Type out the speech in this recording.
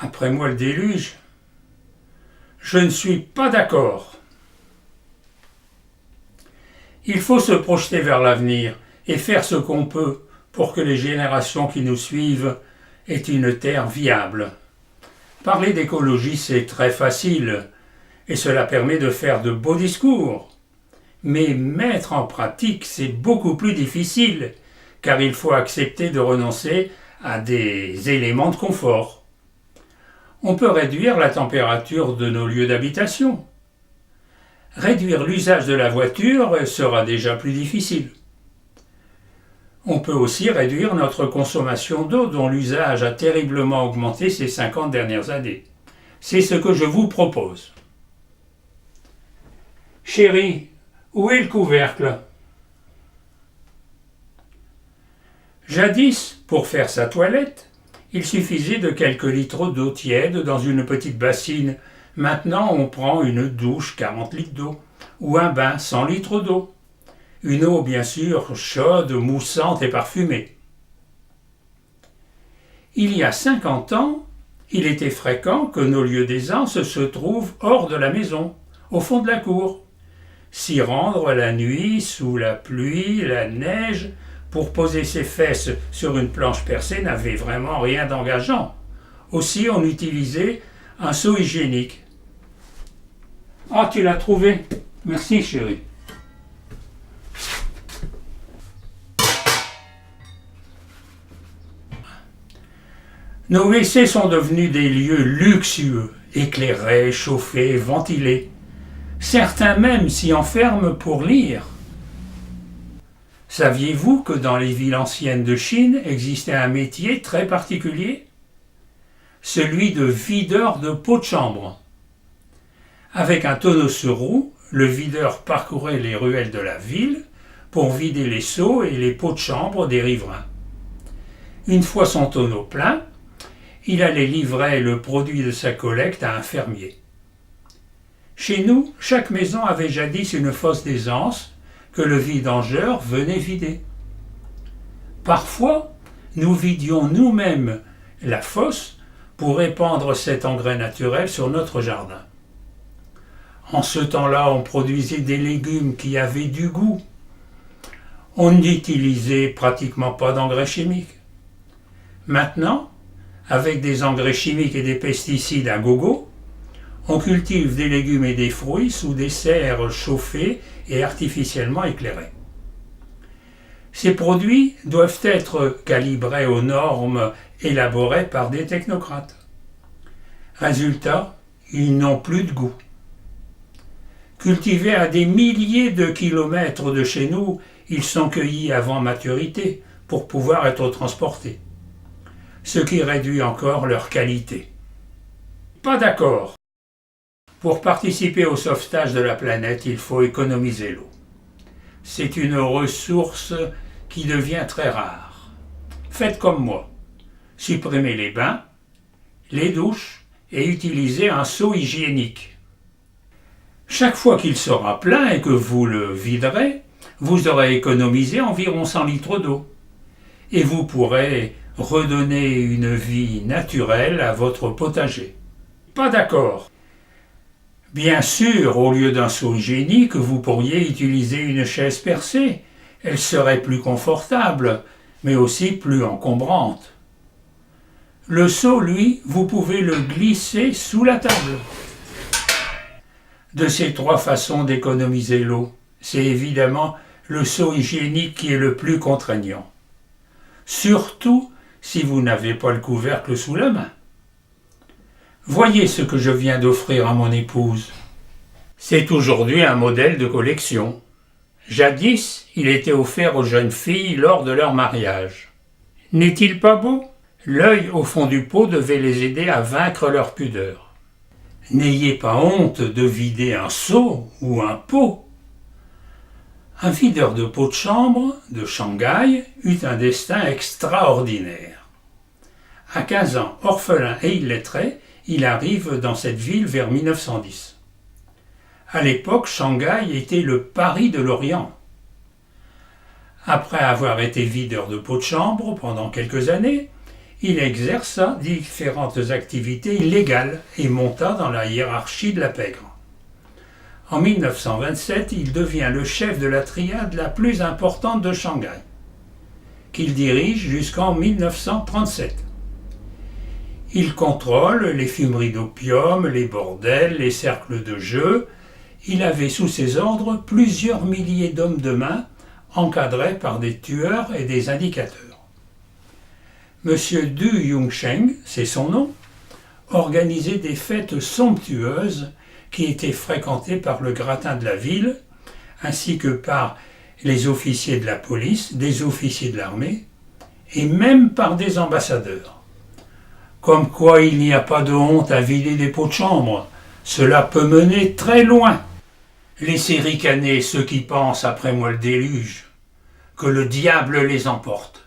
Après moi le déluge. Je ne suis pas d'accord. Il faut se projeter vers l'avenir et faire ce qu'on peut pour que les générations qui nous suivent aient une terre viable. Parler d'écologie, c'est très facile et cela permet de faire de beaux discours. Mais mettre en pratique, c'est beaucoup plus difficile car il faut accepter de renoncer à des éléments de confort. On peut réduire la température de nos lieux d'habitation. Réduire l'usage de la voiture sera déjà plus difficile. On peut aussi réduire notre consommation d'eau dont l'usage a terriblement augmenté ces 50 dernières années. C'est ce que je vous propose. Chérie, où est le couvercle ? Jadis, pour faire sa toilette, il suffisait de quelques litres d'eau tiède dans une petite bassine. Maintenant, on prend une douche 40 litres d'eau ou un bain 100 litres d'eau. Une eau, bien sûr, chaude, moussante et parfumée. Il y a 50 ans, il était fréquent que nos lieux d'aisance se trouvent hors de la maison, au fond de la cour. S'y rendre la nuit, sous la pluie, la neige, pour poser ses fesses sur une planche percée n'avait vraiment rien d'engageant. Aussi, on utilisait un seau hygiénique. Ah, tu l'as trouvé? Merci, chérie. Nos WC sont devenus des lieux luxueux, éclairés, chauffés, ventilés. Certains même s'y enferment pour lire. Saviez-vous que dans les villes anciennes de Chine existait un métier très particulier? Celui de videur de pots de chambre. Avec un tonneau sur roue, le videur parcourait les ruelles de la ville pour vider les seaux et les pots de chambre des riverains. Une fois son tonneau plein, il allait livrer le produit de sa collecte à un fermier. Chez nous, chaque maison avait jadis une fosse d'aisance que le vidangeur venait vider. Parfois, nous vidions nous-mêmes la fosse pour répandre cet engrais naturel sur notre jardin. En ce temps-là, on produisait des légumes qui avaient du goût. On n'utilisait pratiquement pas d'engrais chimiques. Maintenant, avec des engrais chimiques et des pesticides à gogo, on cultive des légumes et des fruits sous des serres chauffées et artificiellement éclairées. Ces produits doivent être calibrés aux normes élaborées par des technocrates. Résultat, ils n'ont plus de goût. Cultivés à des milliers de kilomètres de chez nous, ils sont cueillis avant maturité pour pouvoir être transportés, ce qui réduit encore leur qualité. Pas d'accord. Pour participer au sauvetage de la planète, il faut économiser l'eau. C'est une ressource qui devient très rare. Faites comme moi. Supprimez les bains, les douches et utilisez un seau hygiénique. Chaque fois qu'il sera plein et que vous le viderez, vous aurez économisé environ 100 litres d'eau. Et vous pourrez redonner une vie naturelle à votre potager. Pas d'accord. Bien sûr, au lieu d'un seau hygiénique, vous pourriez utiliser une chaise percée. Elle serait plus confortable, mais aussi plus encombrante. Le seau, lui, vous pouvez le glisser sous la table. De ces trois façons d'économiser l'eau, c'est évidemment le seau hygiénique qui est le plus contraignant. Surtout si vous n'avez pas le couvercle sous la main. Voyez ce que je viens d'offrir à mon épouse. C'est aujourd'hui un modèle de collection. Jadis, il était offert aux jeunes filles lors de leur mariage. N'est-il pas beau? L'œil au fond du pot devait les aider à vaincre leur pudeur. N'ayez pas honte de vider un seau ou un pot. Un videur de pots de chambre de Shanghai eut un destin extraordinaire. À 15 ans, orphelin et illettré, il arrive dans cette ville vers 1910. À l'époque, Shanghai était le Paris de l'Orient. Après avoir été videur de pots de chambre pendant quelques années, il exerça différentes activités illégales et monta dans la hiérarchie de la pègre. En 1927, il devient le chef de la triade la plus importante de Shanghai, qu'il dirige jusqu'en 1937. Il contrôle les fumeries d'opium, les bordels, les cercles de jeu. Il avait sous ses ordres plusieurs milliers d'hommes de main, encadrés par des tueurs et des indicateurs. Monsieur Du Yongsheng, c'est son nom, organisait des fêtes somptueuses qui étaient fréquentées par le gratin de la ville, ainsi que par les officiers de la police, des officiers de l'armée, et même par des ambassadeurs. Comme quoi il n'y a pas de honte à vider des pots de chambre, cela peut mener très loin. Laissez ricaner ceux qui pensent, après moi le déluge, que le diable les emporte.